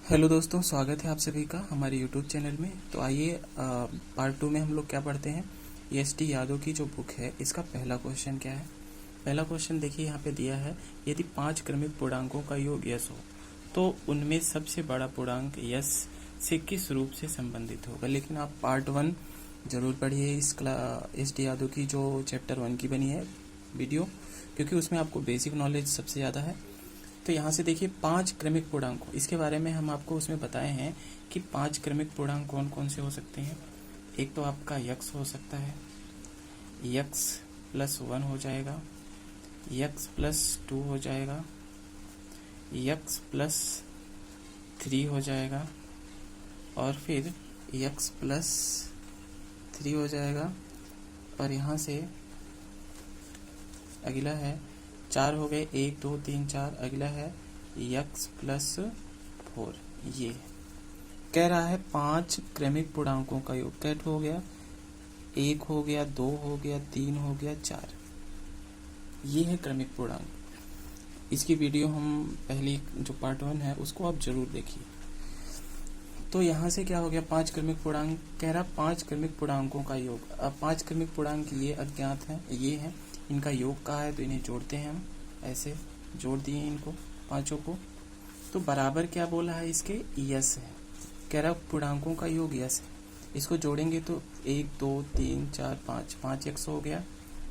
Hello दोस्तों, स्वागत है आप सभी का हमारे यूट्यूब चैनल में। तो आइए पार्ट 2 में हम लोग क्या पढ़ते हैं। एस.टी. यादव की जो बुक है इसका पहला क्वेश्चन क्या है। पहला क्वेश्चन देखिए यहाँ पे दिया है, यदि 5 क्रमिक पूर्णांकों का योग यस हो तो उनमें सबसे बड़ा पूर्णांक यस से किस रूप से संबंधित होगा। लेकिन आप पार्ट 1 जरूर पढ़िए इस एस.टी. यादव की जो चैप्टर 1 की बनी है वीडियो, क्योंकि उसमें आपको बेसिक नॉलेज सबसे ज़्यादा है। तो यहाँ से देखिए 5 क्रमिक पूर्णांक, इसके बारे में हम आपको उसमें बताए हैं कि 5 क्रमिक पूर्णांक कौन कौन से हो सकते हैं। एक तो आपका यक्स हो सकता है, यक्स प्लस 1 हो जाएगा, यक्स प्लस 2 हो जाएगा, यक्स प्लस 3 हो जाएगा और फिर यक्स प्लस 3 हो जाएगा। और यहाँ से अगला है 4 हो गए, 1 2 3 4। अगला है यक्स प्लस 4। ये कह रहा है 5 क्रमिक पूर्णांकों का योग। कैट हो गया, 1 हो गया, 2 हो गया, 3 हो गया, 4। ये है क्रमिक पूर्णांक। इसकी वीडियो हम पहली जो पार्ट 1 है उसको आप जरूर देखिए। तो यहाँ से क्या हो गया, 5 क्रमिक पूर्णांक कह रहा, 5 क्रमिक पूर्णांकों का योग। अब 5 क्रमिक पूर्णांक ये अज्ञात हैं, ये हैं, इनका योग का है तो इन्हें जोड़ते हैं हम। ऐसे जोड़ दिए इनको पांचों को। तो बराबर क्या बोला है, इसके यस है। कह रहा पूर्णांकों का योग यस है। इसको जोड़ेंगे तो 1 2 3 4 5, 5 यक्स हो गया,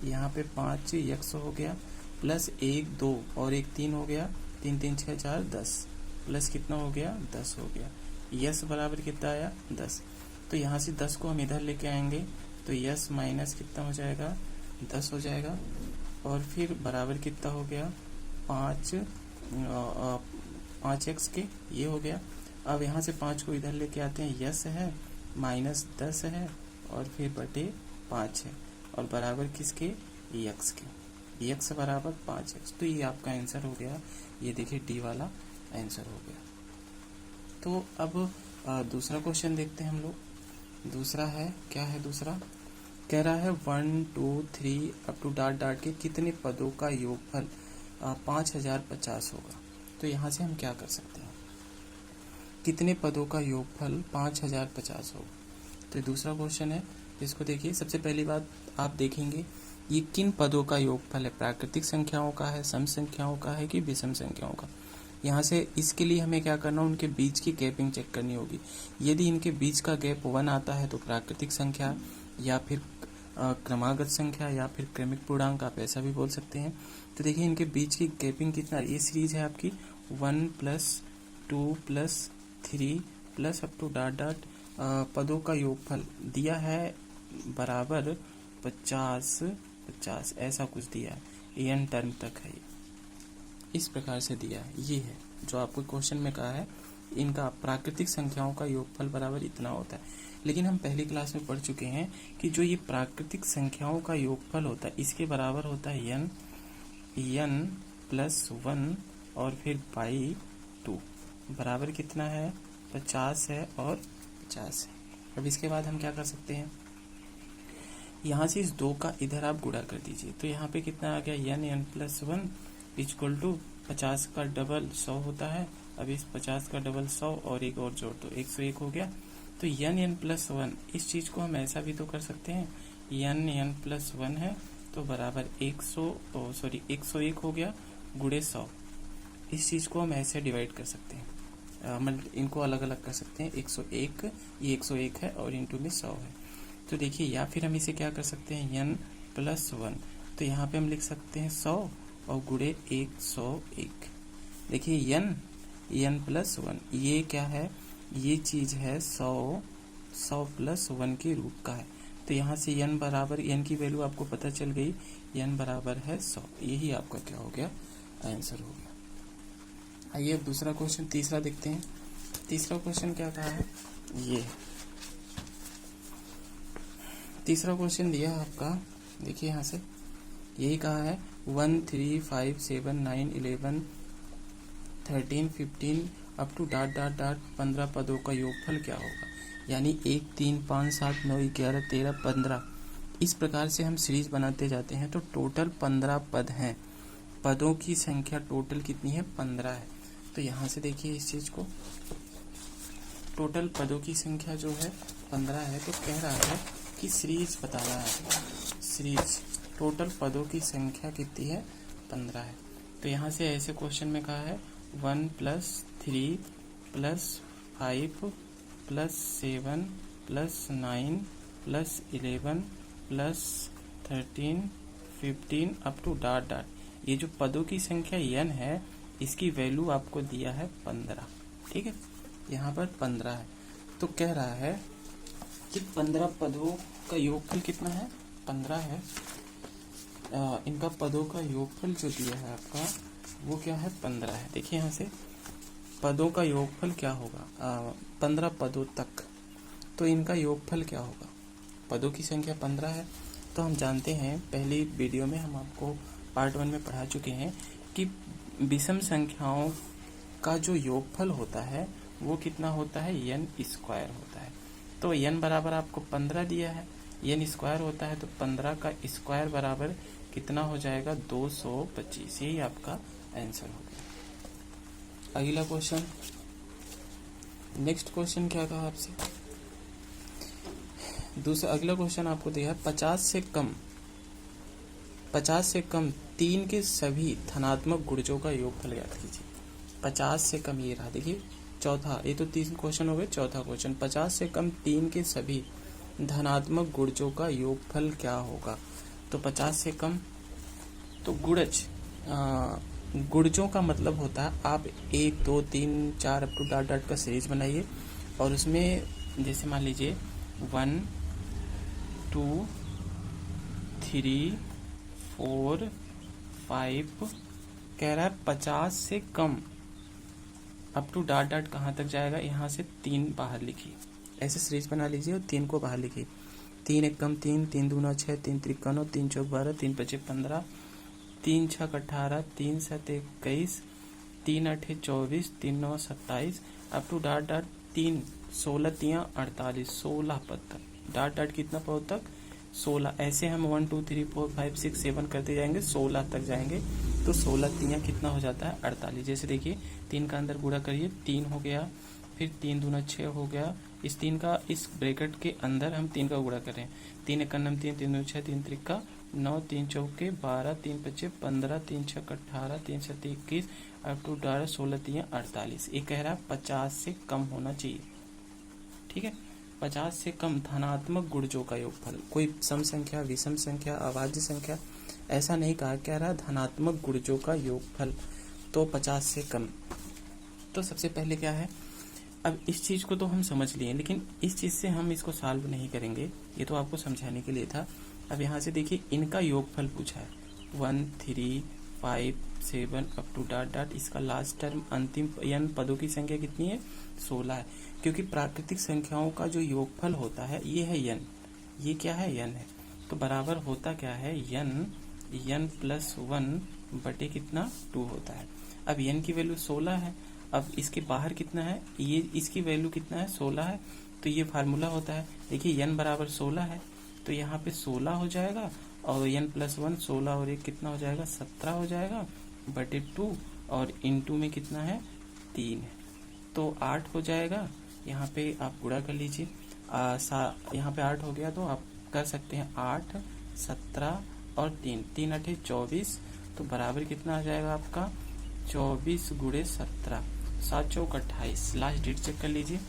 यहाँ पे 5 यक्स हो गया, प्लस 1 2 और 1 3 हो गया, 3 3 6 4 10, प्लस कितना हो गया 10 हो गया। यस बराबर कितना आया 10। तो यहाँ से 10 को हम इधर लेके आएंगे तो यस माइनस कितना हो जाएगा 10 हो जाएगा। और फिर बराबर कितना हो गया 5 एक्स के, ये हो गया। अब यहाँ से 5 को इधर लेके आते हैं, यस है माइनस 10 है और फिर बटे 5 है और बराबर किसके यक्स के, यक्स बराबर 5 एक्स। तो ये आपका आंसर हो गया। ये देखिए डी वाला आंसर हो गया। तो अब दूसरा क्वेश्चन देखते हैं हम लोग। दूसरा है, क्या है दूसरा, कह रहा है 1 2 3 अप टू डॉट डॉट के कितने पदों का योगफल 5050 होगा। तो यहाँ से हम क्या कर सकते हैं, कितने पदों का योगफल 5050 होगा। तो दूसरा क्वेश्चन है, इसको देखिए। सबसे पहली बात आप देखेंगे ये किन पदों का योगफल है, प्राकृतिक संख्याओं का है, सम संख्याओं का है कि विषम संख्याओं का। यहाँ से इसके लिए हमें क्या करना, उनके बीच की गैपिंग चेक करनी होगी। यदि इनके बीच का गैप 1 आता है तो प्राकृतिक संख्या या फिर क्रमागत संख्या या फिर क्रमिक पूर्णांक, आप ऐसा भी बोल सकते हैं। तो देखिए इनके बीच की गैपिंग कितना, ये सीरीज है आपकी 1 + 2 + 3 plus up to dot dot पदों का योगफल दिया है बराबर 50 ऐसा कुछ दिया है, n टर्म तक है, इस प्रकार से दिया है। ये है जो आपको क्वेश्चन में कहा है, इनका प्राकृतिक संख्याओं का योगफल बराबर इतना होता है। लेकिन हम पहली क्लास में पढ़ चुके हैं कि जो ये प्राकृतिक संख्याओं का योगफल होता है इसके बराबर होता है n + 1 और फिर बाई 2 बराबर कितना है 50 है और 50 है। अब इसके बाद हम क्या कर सकते हैं, यहाँ से इस 2 का इधर आप गुणा कर दीजिए। तो यहाँ पे कितना आ गया n + 1 = 50 का डबल 100 होता है। अब इस 50 का डबल 100 और एक और जोड़ दो, 101 हो गया। तो n + 1, इस चीज को हम ऐसा भी तो कर सकते हैं, n + 1 है तो बराबर 101 हो गया गुणे 100। इस चीज को हम ऐसे डिवाइड कर सकते हैं, मतलब इनको अलग अलग कर सकते हैं। 101, ये 101 है और इंटू में 100 है। तो देखिए, या फिर हम इसे क्या कर सकते हैं, n + 1, तो यहाँ पे हम लिख सकते हैं 100 और गुणे 101। देखिए n + 1, ये क्या है, ये चीज है 100 + 1 के रूप का है। तो यहाँ से n बराबर, n की वैल्यू आपको पता चल गई, n बराबर है 100। यही आपका क्या हो गया, आंसर हो गया। आइए अब दूसरा क्वेश्चन, तीसरा देखते हैं। तीसरा क्वेश्चन क्या कहा है, ये तीसरा क्वेश्चन दिया है आपका, देखिए यहाँ से यही कहा है 1 3 5 7 9 11 13 15 up to dot dot dot 15 पदों का योगफल क्या होगा। यानी 1 3 5 7 9 11 13 15, इस प्रकार से हम सीरीज बनाते जाते हैं। तो टोटल 15 पद हैं, पदों की संख्या टोटल कितनी है 15 है। तो यहाँ से देखिए इस चीज को, टोटल पदों की संख्या जो है 15 है, तो कह रहा है कि सीरीज बताना है। सीरीज टोटल पदों की संख्या कितनी है, 15 है। तो यहाँ से ऐसे क्वेश्चन में कहा है 1 + 3 + 5 + 7 + 9 + 11 + 13 15 अप टू ... ये जो पदों की संख्या n है, इसकी वैल्यू आपको दिया है 15। ठीक है, यहाँ पर 15 है। तो कह रहा है कि 15 पदों का योगफल कितना है, 15 है। इनका पदों का योगफल जो दिया है आपका, वो क्या है, 15 है। देखिए यहाँ से पदों का योगफल क्या होगा, 15 पदों तक, तो इनका योगफल क्या होगा। पदों की संख्या 15 है, तो हम जानते हैं, पहली वीडियो में हम आपको पार्ट 1 में पढ़ा चुके हैं कि विषम संख्याओं का जो योगफल होता है वो कितना होता है, n² होता है। तो n बराबर आपको 15 दिया है, n² होता है, तो 15 का स्क्वायर बराबर कितना हो जाएगा, 225। यही आपका आंसर हो गया। अगला क्वेश्चन, नेक्स्ट क्वेश्चन क्या कहा आपसे, अगला क्वेश्चन आपको दिया है 50 से कम 3 के सभी धनात्मक गुणजों का योगफल ज्ञात कीजिए। 50 से कम, ये रहा, देखिए चौथा, ये तो 3 क्वेश्चन हो गए। चौथा क्वेश्चन, 50 से कम 3 के सभी धनात्मक गुणजों का योगफल क्या होगा। तो 50 से कम, तो गुणजों का मतलब होता है आप 1 2 3 4 अप टू ... का सीरीज बनाइए, और उसमें जैसे मान लीजिए 1 2 3 4 5, कह रहा है 50 से कम अप टू ... कहाँ तक जाएगा, यहाँ से 3 बाहर लिखिए। ऐसे सीरीज बना लीजिए और 3 को बाहर लिखिए। 3 एकम 3, 3 दूना 6, 3 त्रिका 9, 3 चौक 12, 3 पचे 15, 3 छक 18, 3 7 21, 3 8 24, 3 9 27, अप टू ... 3 16 3 48, 16 पद तक। ... कितना पद तक, 16। ऐसे हम 1 2 3 4 5 6 7 करते जाएंगे, 16 तक जाएंगे। तो 16 3 कितना हो जाता है, 48। जैसे देखिए 3 का अंदर गुणा करिए, 3 हो गया, फिर 3 दूना 6 हो गया। इस 3 का इस ब्रैकेट के अंदर हम 3 का गुणा कर रहे हैं। 3 एक 3, 3 दूना 6, 3 त्रिका 9, 3 चौके 12, 3 पचे 15, 3 छक 18, 3 7 21, अप टू 16 3 48। ये कह रहा है 50 से कम होना चाहिए। ठीक है, 50 से कम धनात्मक गुणजों का योगफल, कोई सम संख्या, विषम संख्या, अभाज्य संख्या, ऐसा नहीं कहा, कह रहा है धनात्मक गुणजों का योगफल, तो 50 से कम। तो सबसे पहले क्या है, अब इस चीज को तो हम समझ लिए, लेकिन इस चीज से हम इसको सॉल्व नहीं करेंगे, ये तो आपको समझाने के लिए था। अब यहाँ से देखिए इनका योगफल पूछा है, 1 3 5 7 अप टू ... इसका लास्ट टर्म अंतिम n पदों की संख्या कितनी है, 16 है। क्योंकि प्राकृतिक संख्याओं का जो योगफल होता है ये है n, ये क्या है, n है। तो बराबर होता क्या है, n + 1 बटे कितना, 2 होता है। अब n की वैल्यू 16 है, अब इसके बाहर कितना है, ये इसकी वैल्यू कितना है, 16 है। तो ये फार्मूला होता है, देखिए n बराबर 16 है, तो यहाँ पे 16 हो जाएगा, और n + 1 16 और 1 कितना हो जाएगा, 17 हो जाएगा बटे 2, और इनटू में कितना है, 3 है, तो 8 हो जाएगा। यहाँ पे आप गुणा कर लीजिए, यहाँ पे 8 हो गया, तो आप कर सकते हैं 8 17 और 3 3 8 24, तो बराबर कितना आ जाएगा आपका, 24 × 17, 7 चौक 28। लास्ट डेट चेक कर लीजिए,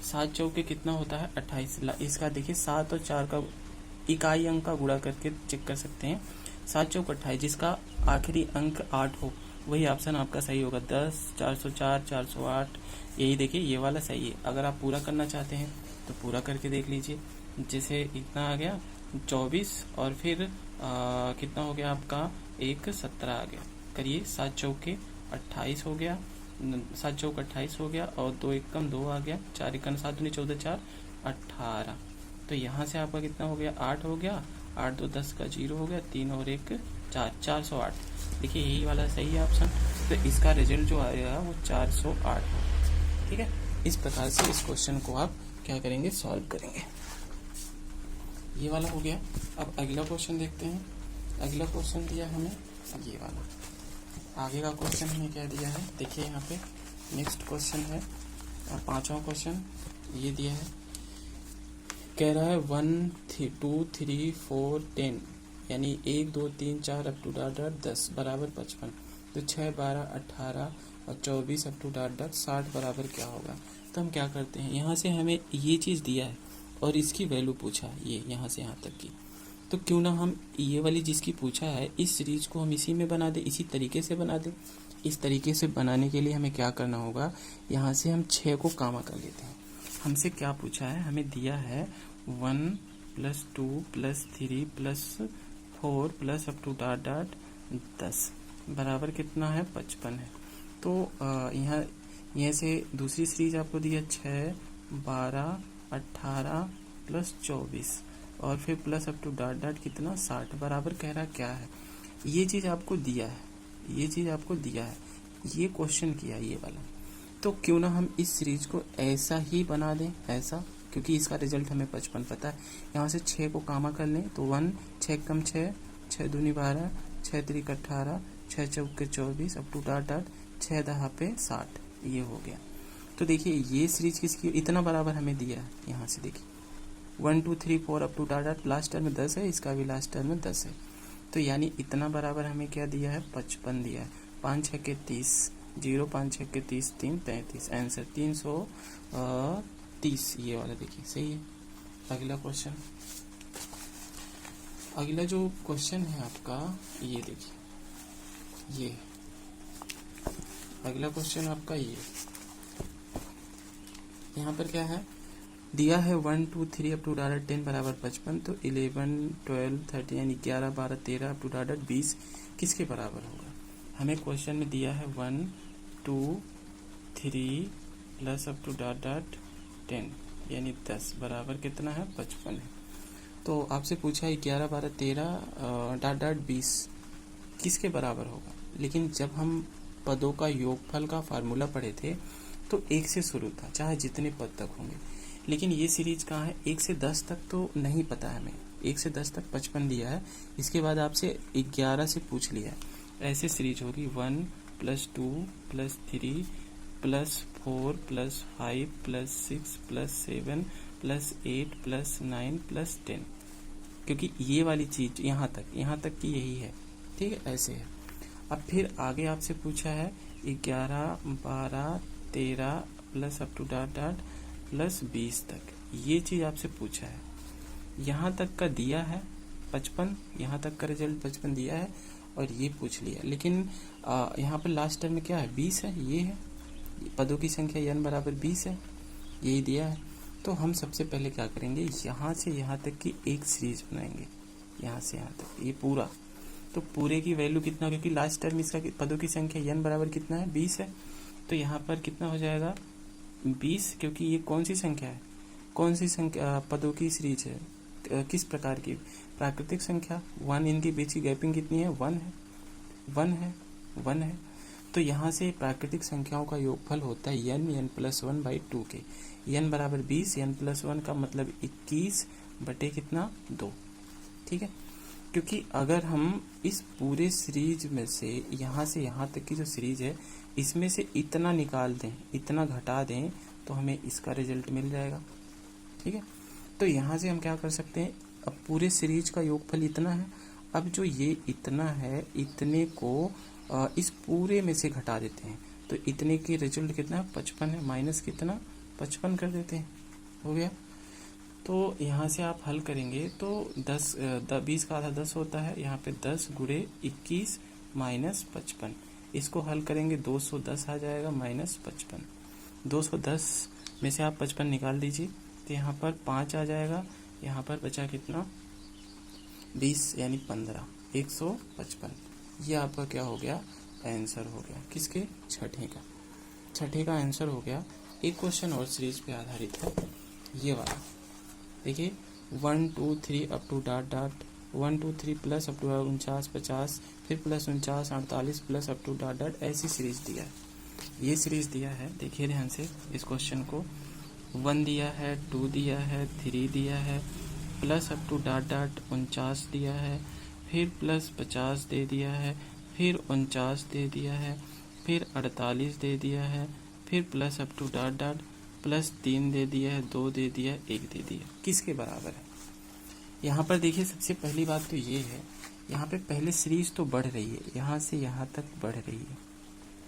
7 चौके कितना होता है, 28। इसका देखिए 7 और 4 का इकाई अंक का गुणा करके चेक कर सकते हैं। 7 चौक 28, जिसका आखिरी अंक 8 हो वही ऑप्शन आपका सही होगा। 10 404 408, यही देखिए ये वाला सही है। अगर आप पूरा करना चाहते हैं तो पूरा करके देख लीजिए। जैसे इतना आ गया 24, और फिर कितना हो गया आपका, 1 17 आ गया, करिए 7 चौके 28 हो गया, 7 चौक 28 हो गया, और 2 एकम 2 आ गया, 4 एकम 7 दूनी 14 4 18। तो यहाँ से आपका कितना हो गया, 8 हो गया, 8 2 10 का 0 हो गया, 3 और 1 4, 408। देखिए यही वाला सही है ऑप्शन। तो इसका रिजल्ट जो आएगा वो 408 होगा। ठीक है, इस प्रकार से इस क्वेश्चन को आप क्या करेंगे, सॉल्व करेंगे। ये वाला हो गया। अब अगला क्वेश्चन देखते हैं। अगला क्वेश्चन दिया हमें ये वाला। आगे का क्वेश्चन हमें क्या दिया है, देखिए यहाँ पे नेक्स्ट क्वेश्चन है अब पांचवा क्वेश्चन ये दिया है, कह रहा है 1 2 3 4 10 यानी 1 2 3 4 अप टू डॉट डॉट 10 बराबर 55। तो 6 12 18 और 24 अप टू डॉट डॉट 60 बराबर क्या होगा। तो हम क्या करते हैं, यहाँ से हमें ये चीज़ दिया है और इसकी वैल्यू पूछा है, ये यहाँ से यहाँ तक की। तो क्यों ना हम ये वाली जिसकी पूछा है इस सीरीज को हम इसी में बना दें, इसी तरीके से बना दें। इस तरीके से बनाने के लिए हमें क्या करना होगा, यहाँ से हम 6 को कामा कर लेते हैं। हमसे क्या पूछा है, हमें दिया है 1 + 2 + 3 + 4 + अप टू डॉट डॉट 10 बराबर कितना है, 55 है। तो यहाँ से दूसरी सीरीज आपको दी है 6 12 18 + 24 और फिर plus up to dot dot कितना, 60 बराबर कह रहा क्या है। ये चीज़ आपको दिया है, ये चीज़ आपको दिया है, ये क्वेश्चन किया ये वाला। तो क्यों ना हम इस सीरीज को ऐसा ही बना दें, ऐसा, क्योंकि इसका रिजल्ट हमें 55 पता है। यहाँ से 6 को कामा कर लें तो 1 6 कम 6 6 दूनी 12 6 3 18 6 चौके 24 अप टू डॉट डॉट 6 10 पे 60, ये हो गया। तो देखिए ये सीरीज किसकी, इतना बराबर हमें दिया है। यहाँ से देखिए 1 2 3 4 up to dot dot last term में 10 है, इसका भी लास्ट टर्म में 10 है। तो यानी इतना बराबर हमें क्या दिया है, 55 दिया है। 5 6 के 30 0 5 6 के 30 3 35, आंसर 330 ये वाला देखिए सही है। अगला क्वेश्चन, अगला जो क्वेश्चन है आपका ये देखिए, ये अगला क्वेश्चन आपका ये यहाँ पर क्या है दिया है 1 2 3 अप टू डॉट 10 बराबर 55। तो 11 12 13 यानी 11 12 13 अप टू डॉट 20 किसके बराबर होगा। हमें क्वेश्चन में दिया है 1 2 3 plus up to dot dot 10 यानी 10 बराबर कितना है, 55 है। तो आपसे पूछा है 11 12 13 डॉट डॉट 20 किसके बराबर होगा। लेकिन जब हम पदों का योगफल का फार्मूला पढ़े थे तो 1 से शुरू था, चाहे जितने पद तक होंगे। लेकिन ये सीरीज कहाँ है, 1 से 10 तक तो नहीं पता है हमें, 1 से 10 तक 55 दिया है। इसके बाद आपसे 11 से पूछ लिया है। ऐसे सीरीज होगी 1 + 2 + 3 + 4 + 5 + 6 + 7 + 8 + 9 + 10, क्योंकि ये वाली चीज यहाँ तक की यही है, ठीक है, ऐसे है। अब फिर आगे आपसे पूछा है 11 12 13 plus up to dot dot plus 20 तक, ये चीज आपसे पूछा है। यहाँ तक का दिया है 55, यहाँ तक का रिजल्ट 55 दिया है और ये पूछ लिया। लेकिन यहाँ पर लास्ट टर्म में क्या है, 20 है, ये है पदों की संख्या n बराबर 20 है, यही दिया है। तो हम सबसे पहले क्या करेंगे, यहाँ से यहाँ तक की एक सीरीज बनाएंगे, यहाँ से यहाँ तक ये पूरा। तो पूरे की वैल्यू कितना, क्योंकि लास्ट टर्म इसका पदों की संख्या n बराबर कितना है, 20 है। तो यहाँ पर कितना हो जाएगा, 20, क्योंकि ये कौन सी संख्या है, कौन सी संख्या पदों की सीरीज है, किस प्रकार की, प्राकृतिक संख्या। 1 इनके बीच की गैपिंग कितनी है, 1 है, 1 है, 1 है। तो यहाँ से प्राकृतिक संख्याओं का योगफल होता है n+1/2 के। n बराबर 20, n+1 का मतलब 21 बटे कितना, 2, ठीक है। क्योंकि अगर हम इस पूरे सीरीज में से यहाँ तक की जो सीरीज है इसमें से इतना निकाल दें, इतना घटा दें, तो हमें इसका रिजल्ट मिल जाएगा, ठीक है। तो यहाँ से हम क्या कर सकते हैं, अब पूरे सीरीज का योगफल इतना है, अब जो ये इतना है इतने को इस पूरे में से घटा देते हैं, तो इतने की रिजल्ट कितना है, 55 है, माइनस कितना, 55 कर देते हैं, हो गया। तो यहाँ से आप हल करेंगे तो 20 का आधा 10 होता है, यहाँ पे 10 गुणे 21 माइनस 55, इसको हल करेंगे 210 आ जाएगा माइनस 55। 210 में से आप 55 निकाल दीजिए तो यहाँ पर 5 आ जाएगा, यहाँ पर बचा कितना, 20 यानी 15, 155। ये आपका क्या हो गया, आंसर हो गया, किसके, छठे का आंसर हो गया। एक क्वेश्चन और सीरीज पे आधारित है, ये वाला देखिए 1 2 3 up to dot dot 1 2 3 plus up to 49 50 फिर plus 49 48 plus up to dot dot, ऐसी सीरीज दिया है। ये सीरीज दिया है, देखिए ध्यान से इस क्वेश्चन को, 1 दिया है, 2 दिया है, 3 दिया है, plus up to dot dot 49 दिया है, फिर प्लस 50 दे दिया है, फिर 49 दे दिया है, फिर 48 दे दिया है, फिर plus up to dot dot plus 3 दे दिया है, 2 दे दिया है, 1 दे दिया, किसके बराबर है। यहाँ पर देखिए सबसे पहली बात तो ये है, यहाँ पे पहले सीरीज तो बढ़ रही है, यहाँ से यहाँ तक बढ़ रही है,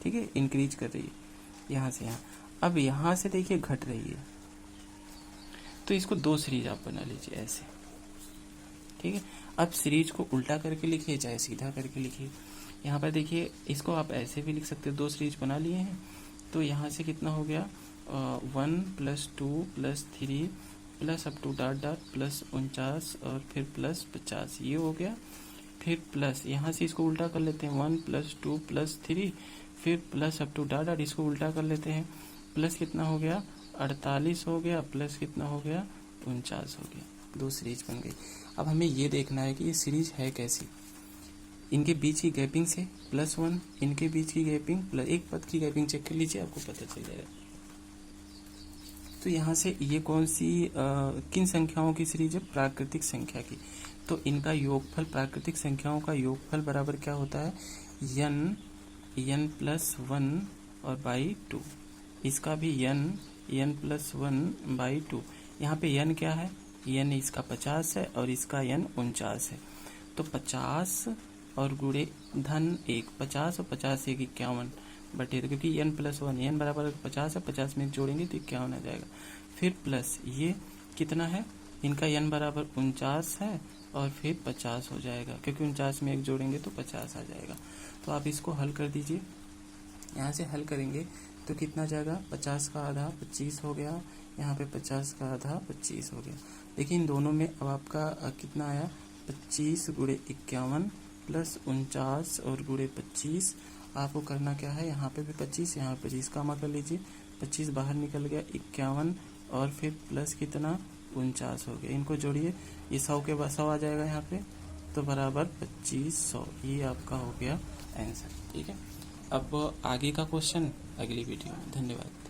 ठीक है, इंक्रीज कर रही है यहाँ से यहाँ। अब यहाँ से देखिए घट रही है, तो इसको 2 सीरीज आप बना लीजिए ऐसे, ठीक है। अब सीरीज को उल्टा करके लिखिए चाहे सीधा करके लिखिए। यहाँ पर देखिए इसको आप ऐसे भी लिख सकते हो, 2 सीरीज बना लिए हैं, तो यहाँ से कितना हो गया 1 + 2 + 3 plus up to dot dot plus 49 और फिर प्लस 50, ये हो गया। फिर प्लस यहाँ से इसको उल्टा कर लेते हैं, 1 + 2 + 3 फिर plus up to dot dot, इसको उल्टा कर लेते हैं, प्लस कितना हो गया 48 हो गया, प्लस कितना हो गया 49 हो गया, 2 सीरीज बन गई। अब हमें ये देखना है कि ये सीरीज है कैसी। इनके बीच की गैपिंग से +1, इनके बीच की गैपिंग प्लस एक पद की गैपिंग चेक कर लीजिए, आपको पता चल जाएगा। तो यहाँ से ये कौन सी किन संख्याओं की सीरीज है, प्राकृतिक संख्या की। तो इनका योगफल, प्राकृतिक संख्याओं का योगफल बराबर क्या होता है, n + 1 और /2। इसका भी n + 1 /2। यहाँ पे n क्या है, n इसका 50 है और इसका n 49 है। तो 50 और गुणे धन 1, 50 और 50 1 51 बटे, क्योंकि n + 1 n बराबर 50 है, 50 में जोड़ेंगे तो 51 आ जाएगा। फिर प्लस ये कितना है, इनका n बराबर 49 है और फिर 50 हो जाएगा, क्योंकि 49 में 1 जोड़ेंगे तो 50 आ जाएगा। तो आप इसको हल कर दीजिए, यहाँ से हल करेंगे तो कितना जाएगा, 50 का आधा 25 हो गया, यहाँ पे 50 का आधा 25 हो गया। देखिए इन दोनों में अब आपका कितना आया, 25 × 51 प्लस 49 और गुणे 25। आपको करना क्या है, यहाँ पे भी 25, यहाँ पे 25 कामा कर लीजिए, 25 बाहर निकल गया, 51 और फिर प्लस कितना 49 हो गया। इनको जोड़िए, ये 100 के बाद 100 आ जाएगा यहाँ पे, तो बराबर 2500, ये आपका हो गया आंसर, ठीक है। अब आगे का क्वेश्चन अगली वीडियो में। धन्यवाद।